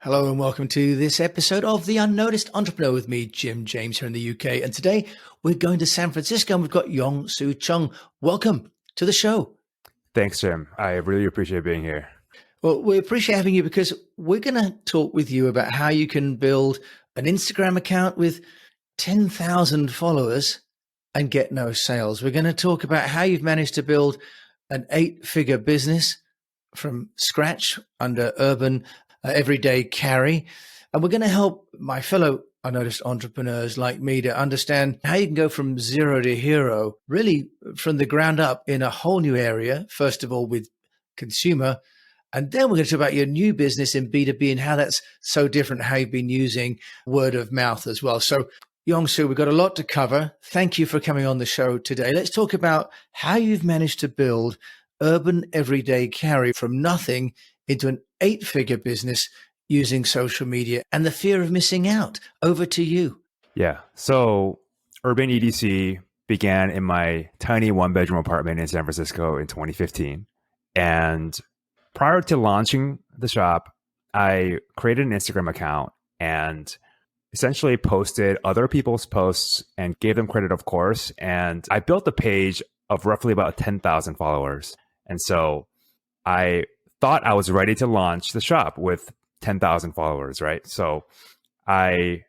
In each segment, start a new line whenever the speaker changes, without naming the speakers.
Hello and welcome to this episode of The Unnoticed Entrepreneur with me, Jim James, here in the UK. And today we're going to San Francisco and we've got Yong-Soo Chung. Welcome to the show.
Thanks, Jim. I really appreciate being here.
Well, we appreciate having you because we're going to talk with you about how you can build an Instagram account with 10,000 followers and get no sales. We're going to talk about how you've managed to build an 8-figure business from scratch under Urban Everyday Carry. And we're going to help my fellow unnoticed entrepreneurs like me to understand how you can go from zero to hero, really from the ground up in a whole new area. First of all, with consumer. And then we're going to talk about your new business in B2B and how that's so different, how you've been using word of mouth as well. So Yong-Soo, we've got a lot to cover. Thank you for coming on the show today. Let's talk about how you've managed to build Urban Everyday Carry from nothing into an 8-figure business using social media and the fear of missing out. Over to you.
Yeah. So Urban EDC began in my tiny 1-bedroom apartment in San Francisco in 2015. And prior to launching the shop, I created an Instagram account and essentially posted other people's posts and gave them credit, of course. And I built a page of roughly about 10,000 followers. And so I thought I was ready to launch the shop with 10,000 followers, right? So I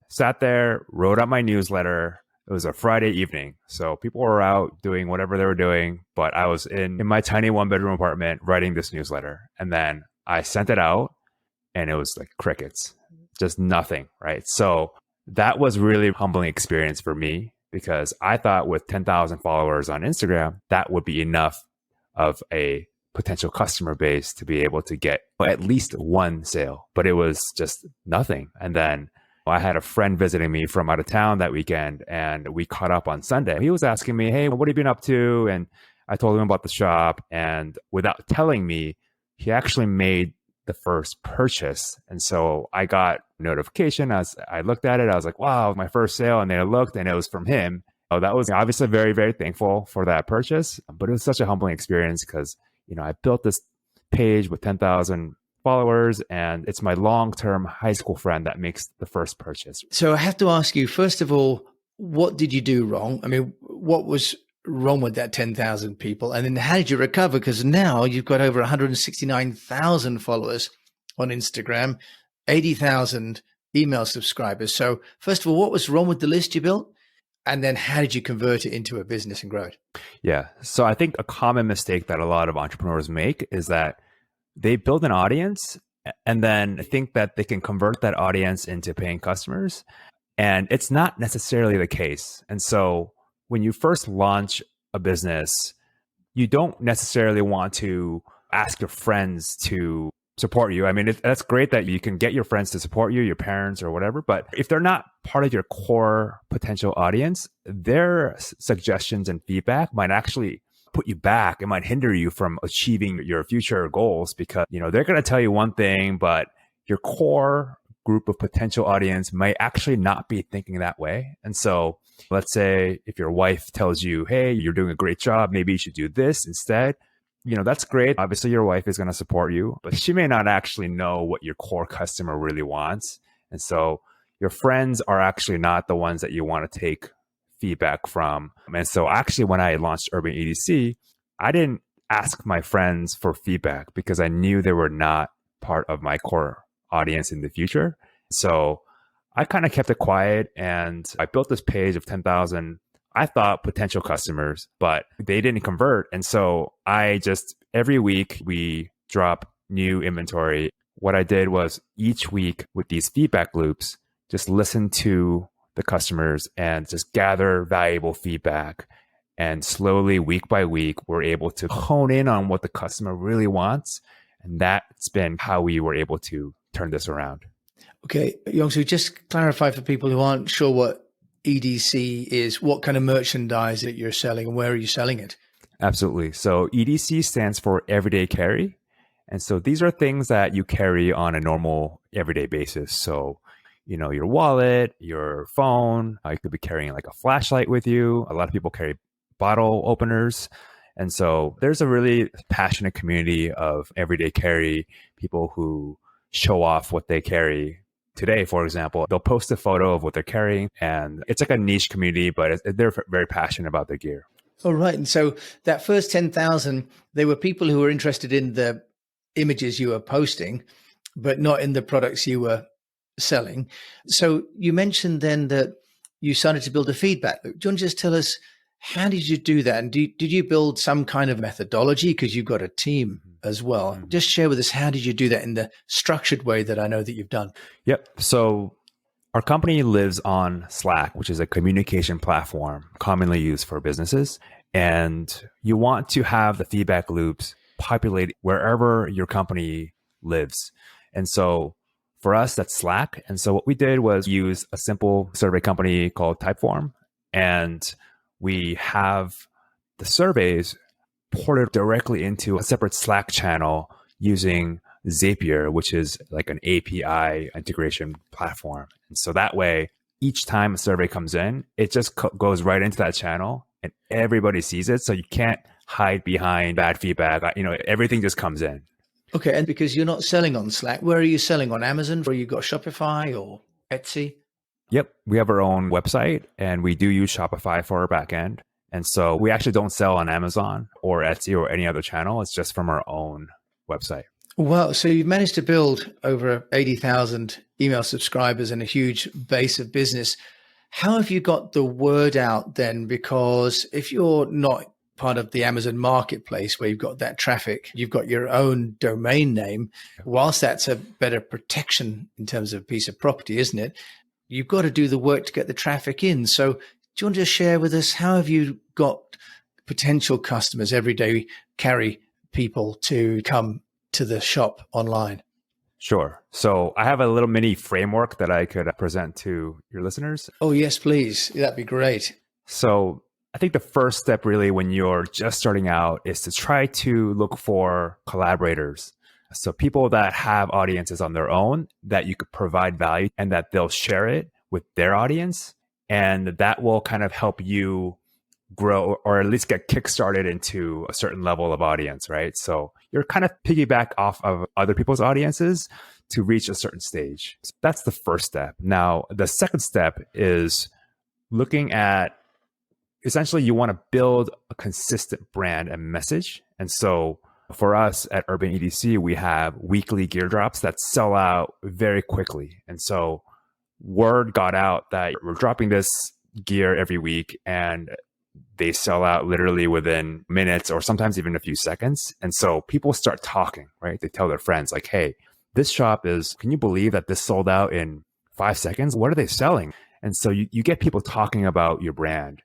sat there, wrote out my newsletter. It was a Friday evening. So people were out doing whatever they were doing, but I was in my tiny 1-bedroom apartment writing this newsletter. And then I sent it out and it was like crickets, just nothing, right? So that was really a humbling experience for me because I thought with 10,000 followers on Instagram, that would be enough of a potential customer base to be able to get at least one sale, but it was just nothing. And then I had a friend visiting me from out of town that weekend and we caught up on Sunday. He was asking me, hey, what have you been up to? And I told him about the shop. And without telling me, he actually made the first purchase. And so I got notification as I looked at it. I was like, wow, my first sale. And then I looked and it was from him. So that was obviously very, very thankful for that purchase. But it was such a humbling experience because I built this page with 10,000 followers and it's my long-term high school friend that makes the first purchase.
So I have to ask you, first of all, what did you do wrong? I mean, what was wrong with that 10,000 people? And then how did you recover? Because now you've got over 169,000 followers on Instagram, 80,000 email subscribers. So first of all, what was wrong with the list you built? And then how did you convert it into a business and grow it?
Yeah. So I think a common mistake that a lot of entrepreneurs make is that they build an audience and then think that they can convert that audience into paying customers. And it's not necessarily the case. And so when you first launch a business, you don't necessarily want to ask your friends to support you. I mean, that's great that you can get your friends to support you, your parents or whatever. But if they're not part of your core potential audience, their suggestions and feedback might actually put you back. It might hinder you from achieving your future goals because, they're going to tell you one thing, but your core group of potential audience might actually not be thinking that way. And so let's say if your wife tells you, hey, you're doing a great job, maybe you should do this instead. That's great. Obviously, your wife is going to support you, but she may not actually know what your core customer really wants. And so your friends are actually not the ones that you want to take feedback from. And so actually, when I launched Urban EDC, I didn't ask my friends for feedback because I knew they were not part of my core audience in the future. So I kind of kept it quiet and I built this page of 10,000 I thought potential customers, but they didn't convert. And so every week we drop new inventory. What I did was each week with these feedback loops, just listen to the customers and just gather valuable feedback. And slowly, week by week, we're able to hone in on what the customer really wants. And that's been how we were able to turn this around.
Okay, Yong-Soo, just clarify for people who aren't sure what EDC is, what kind of merchandise that you're selling and where are you selling it?
Absolutely. So EDC stands for Everyday Carry. And so these are things that you carry on a normal everyday basis. So, your wallet, your phone, you could be carrying like a flashlight with you. A lot of people carry bottle openers. And so there's a really passionate community of everyday carry people who show off what they carry. Today, for example, they'll post a photo of what they're carrying, and it's like a niche community, but they're very passionate about their gear.
All right. And so that first 10,000, they were people who were interested in the images you were posting, but not in the products you were selling. So you mentioned then that you started to build a feedback loop. Do you want to just tell us, how did you do that? And did you build some kind of methodology? Because you've got a team as well. Just share with us, how did you do that in the structured way that I know that you've done?
Yep. So our company lives on Slack, which is a communication platform commonly used for businesses. And you want to have the feedback loops populate wherever your company lives. And so for us, that's Slack. And so what we did was use a simple survey company called Typeform. And we have the surveys ported directly into a separate Slack channel using Zapier, which is like an API integration platform. And so that way, each time a survey comes in, it just goes right into that channel and everybody sees it. So you can't hide behind bad feedback. Everything just comes in.
Okay. And because you're not selling on Slack, where are you selling? On Amazon? Or you got Shopify or Etsy?
Yep. We have our own website and we do use Shopify for our backend. And so we actually don't sell on Amazon or Etsy or any other channel. It's just from our own website.
Well, so you've managed to build over 80,000 email subscribers and a huge base of business. How have you got the word out then? Because if you're not part of the Amazon marketplace where you've got that traffic, you've got your own domain name, whilst that's a better protection in terms of a piece of property, isn't it? You've got to do the work to get the traffic in. So do you want to share with us, how have you got potential customers every day, carry people to come to the shop online?
Sure. So I have a little mini framework that I could present to your listeners.
Oh, yes, please. That'd be great.
So I think the first step really when you're just starting out is to try to look for collaborators. So people that have audiences on their own that you could provide value and that they'll share it with their audience. And that will kind of help you grow or at least get kickstarted into a certain level of audience, right? So you're kind of piggyback off of other people's audiences to reach a certain stage. So that's the first step. Now, the second step is looking at, essentially you want to build a consistent brand and message. And so for us at Urban EDC, we have weekly gear drops that sell out very quickly. And so word got out that we're dropping this gear every week and they sell out literally within minutes or sometimes even a few seconds. And so people start talking, right? They tell their friends like, hey, this shop can you believe that this sold out in 5 seconds? What are they selling? And so you get people talking about your brand.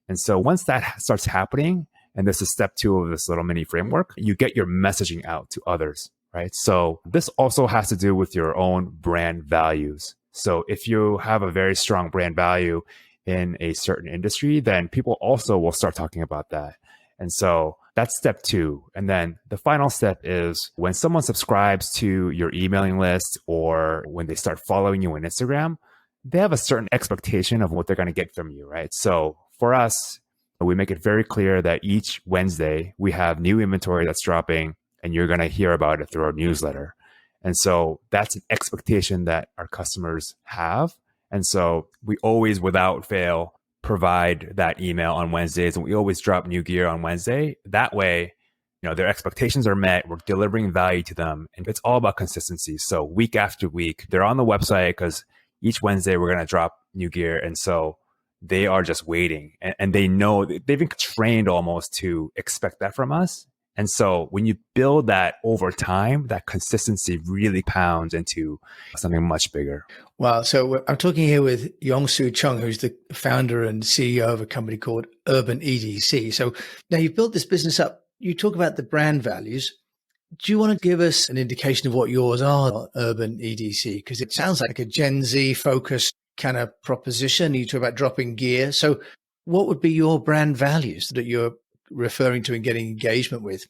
And so once that starts happening, and this is step 2 of this little mini framework, you get your messaging out to others, right? So this also has to do with your own brand values. So if you have a very strong brand value in a certain industry, then people also will start talking about that. And so that's step 2. And then the final step is when someone subscribes to your emailing list or when they start following you on Instagram, they have a certain expectation of what they're going to get from you, right? So for us, we make it very clear that each Wednesday we have new inventory that's dropping and you're going to hear about it through our newsletter. And so that's an expectation that our customers have. And so we always, without fail, provide that email on Wednesdays, and we always drop new gear on Wednesday. That way, their expectations are met. We're delivering value to them, and it's all about consistency. So week after week, they're on the website because each Wednesday we're going to drop new gear. And so they are just waiting, and they know they've been trained almost to expect that from us. And so when you build that over time, that consistency really pounds into something much bigger.
Wow. So I'm talking here with Yong-Soo Chung, who's the founder and CEO of a company called Urban EDC. So now you've built this business up. You talk about the brand values. Do you want to give us an indication of what yours are, Urban EDC? Because it sounds like a Gen Z focused kind of proposition. You talk about dropping gear. So what would be your brand values that you're referring to and getting engagement with?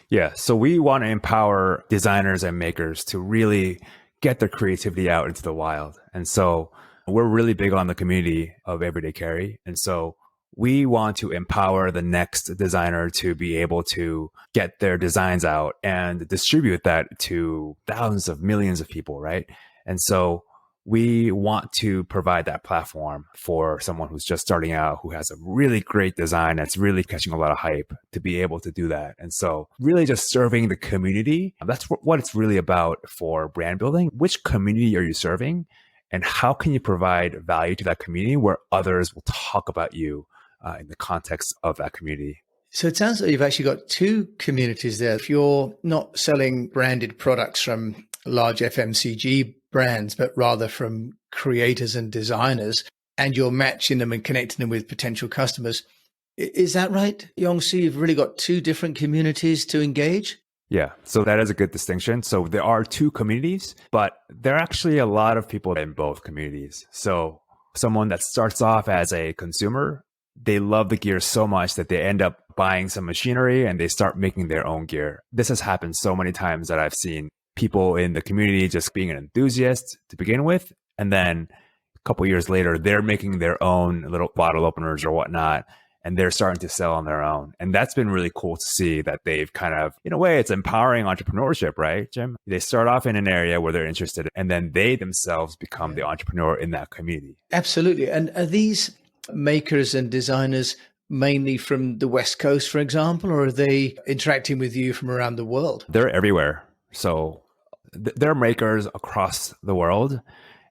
Yeah. So we want to empower designers and makers to really get their creativity out into the wild. And so we're really big on the community of everyday carry. And so we want to empower the next designer to be able to get their designs out and distribute that to thousands of millions of people, right? And so we want to provide that platform for someone who's just starting out, who has a really great design that's really catching a lot of hype, to be able to do that. And so really just serving the community, that's what it's really about for brand building. Which community are you serving? And how can you provide value to that community where others will talk about you in the context of that community?
So it sounds like you've actually got two communities there. If you're not selling branded products from large FMCG brands, but rather from creators and designers, and you're matching them and connecting them with potential customers. Is that right, Yong-Soo? You've really got two different communities to engage?
Yeah, so that is a good distinction. So there are two communities, but there are actually a lot of people in both communities. So someone that starts off as a consumer, they love the gear so much that they end up buying some machinery and they start making their own gear. This has happened so many times that I've seen people in the community just being an enthusiast to begin with. And then a couple years later, they're making their own little bottle openers or whatnot, and they're starting to sell on their own. And that's been really cool to see that they've kind of, in a way, it's empowering entrepreneurship, right, Jim? They start off in an area where they're interested, and then they themselves become the entrepreneur in that community.
Absolutely. And are these makers and designers mainly from the West Coast, for example, or are they interacting with you from around the world?
They're everywhere. So they're makers across the world.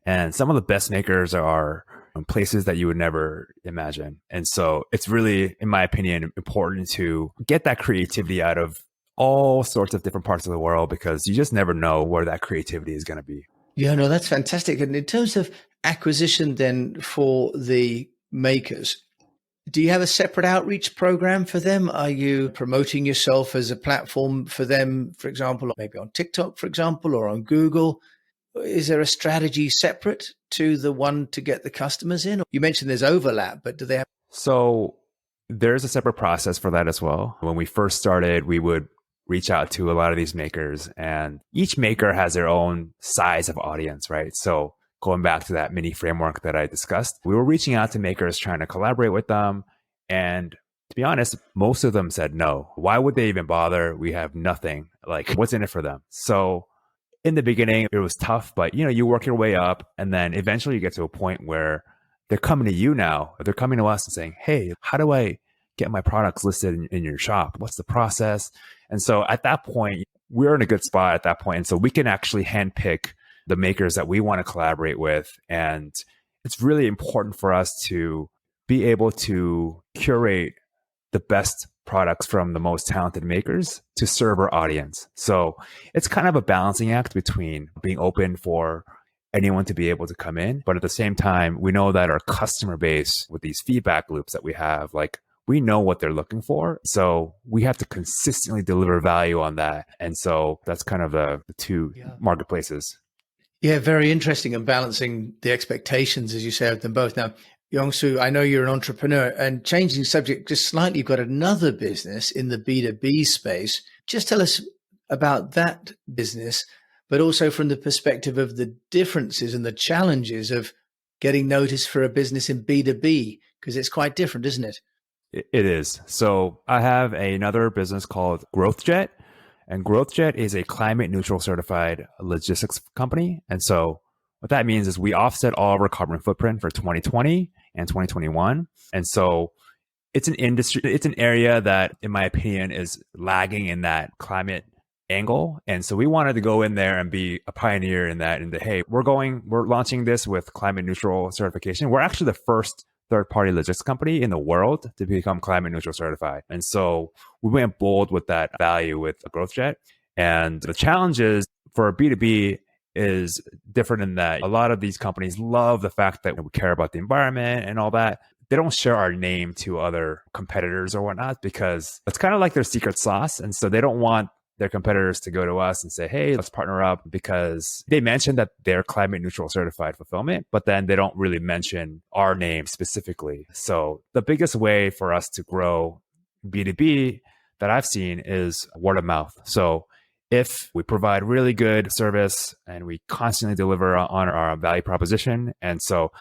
And some of the best makers are in places that you would never imagine. And so it's really, in my opinion, important to get that creativity out of all sorts of different parts of the world, because you just never know where that creativity is going to be.
Yeah, no, that's fantastic. And in terms of acquisition then for the makers, do you have a separate outreach program for them? Are you promoting yourself as a platform for them, for example, maybe on TikTok, for example, or on Google? Is there a strategy separate to the one to get the customers in? You mentioned there's overlap, but do they have?
So there's a separate process for that as well. When we first started, we would reach out to a lot of these makers, and each maker has their own size of audience, right? So going back to that mini framework that I discussed, we were reaching out to makers trying to collaborate with them. And to be honest, most of them said no. Why would they even bother? We have nothing. Like, what's in it for them? So in the beginning, it was tough, but you work your way up, and then eventually you get to a point where they're coming to you now. They're coming to us and saying, hey, how do I get my products listed in your shop? What's the process? And so at that point, we're in a good spot at that point. And so we can actually handpick the makers that we want to collaborate with. And it's really important for us to be able to curate the best products from the most talented makers to serve our audience. So it's kind of a balancing act between being open for anyone to be able to come in, but at the same time, we know that our customer base, with these feedback loops that we have, like, we know what they're looking for. So we have to consistently deliver value on that. And so that's kind of the two marketplaces.
Yeah, very interesting, and balancing the expectations, as you say, of them both. Now, Yong-Soo, I know you're an entrepreneur, and changing subject just slightly, you've got another business in the B2B space. Just tell us about that business, but also from the perspective of the differences and the challenges of getting noticed for a business in B2B, because it's quite different, isn't it?
It is. So I have another business called GrowthJet, and GrowthJet is a climate neutral certified logistics company. And so what that means is we offset all of our carbon footprint for 2020 and 2021. And so it's an industry, it's an area that, in my opinion, is lagging in that climate angle. And so we wanted to go in there and be a pioneer in that, and hey, we're launching this with climate neutral certification. We're actually the first third-party logistics company in the world to become climate neutral certified. And so we went bold with that value with GrowthJet. And the challenges for B2B is different in that a lot of these companies love the fact that we care about the environment and all that. They don't share our name to other competitors or whatnot, because it's kind of like their secret sauce. And so they don't want their competitors to go to us and say, hey, let's partner up, because they mention that they're climate neutral certified fulfillment, but then they don't really mention our name specifically. So the biggest way for us to grow B2B that I've seen is word of mouth. So if we provide really good service and we constantly deliver on our value proposition, and so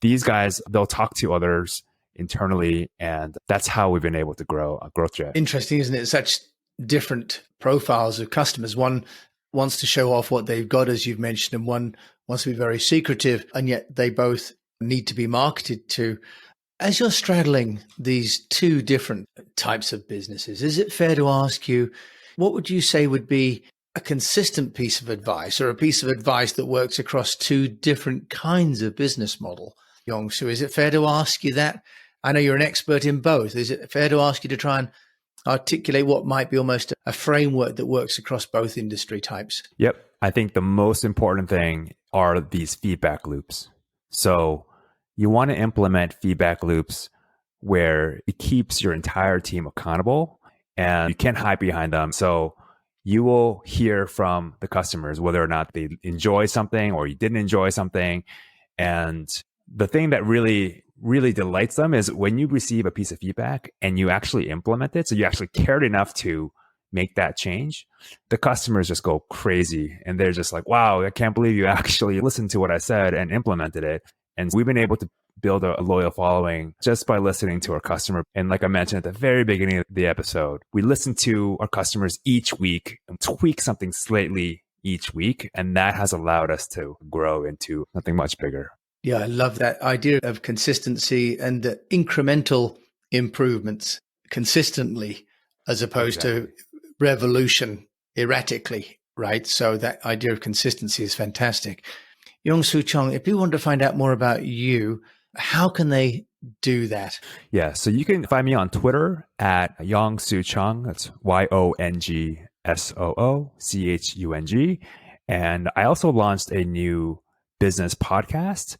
these guys, they'll talk to others internally. And that's how we've been able to grow GrowthJet.
Interesting, isn't it? Such different profiles of customers. One wants to show off what they've got, as you've mentioned, and one wants to be very secretive, and yet they both need to be marketed to. As you're straddling these two different types of businesses, is it fair to ask you, what would you say would be a consistent piece of advice, or a piece of advice that works across two different kinds of business model? Yong-Soo, is it fair to ask you that? I know you're an expert in both. Is it fair to ask you to try and articulate what might be almost a framework that works across both industry types?
Yep. I think the most important thing are these feedback loops. So you want to implement feedback loops where it keeps your entire team accountable and you can't hide behind them. So you will hear from the customers whether or not they enjoy something or you didn't enjoy something. And the thing that really delights them is when you receive a piece of feedback and you actually implement it. So you actually cared enough to make that change. The customers just go crazy and they're just like, wow, I can't believe you actually listened to what I said and implemented it. And we've been able to build a loyal following just by listening to our customer. And like I mentioned at the very beginning of the episode, we listen to our customers each week and tweak something slightly each week. And that has allowed us to grow into something much bigger.
Yeah, I love that idea of consistency and incremental improvements consistently, as opposed to revolution erratically, right? So that idea of consistency is fantastic. Yong-Soo Chung, if people want to find out more about you, how can they do that?
Yeah, so you can find me on Twitter at Yong-Soo Chung. That's YONGSOOCHUNG. And I also launched a new business podcast,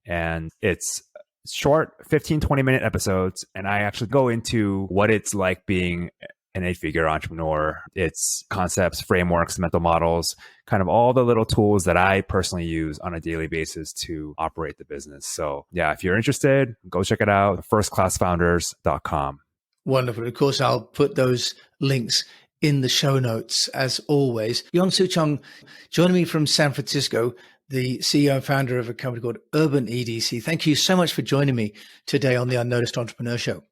and it's short 15-20 minute episodes, and I actually go into what it's like being an 8-figure entrepreneur, its concepts, frameworks, mental models, kind of all the little tools that I personally use on a daily basis to operate the business. So yeah, if you're interested, go check it out, firstclassfounders.com.
Wonderful. Of course, I'll put those links in the show notes as always. Yong-Soo Chung joining me from San Francisco, the CEO and founder of a company called Urban EDC. Thank you so much for joining me today on the Unnoticed Entrepreneur Show.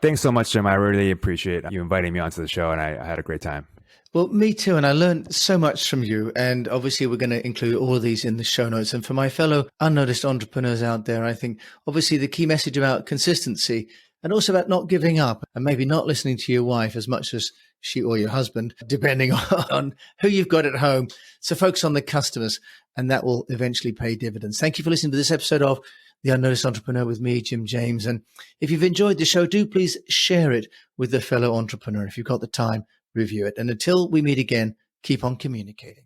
Thanks so much, Jim. I really appreciate you inviting me onto the show, and I had a great time.
Well, me too. And I learned so much from you. And obviously, we're going to include all of these in the show notes. And for my fellow unnoticed entrepreneurs out there, I think obviously the key message about consistency and also about not giving up and maybe not listening to your wife as much as she or your husband, depending on who you've got at home. So focus on the customers, and that will eventually pay dividends. Thank you for listening to this episode of The Unnoticed Entrepreneur with me, Jim James. And if you've enjoyed the show, do please share it with a fellow entrepreneur. If you've got the time, review it. And until we meet again, keep on communicating.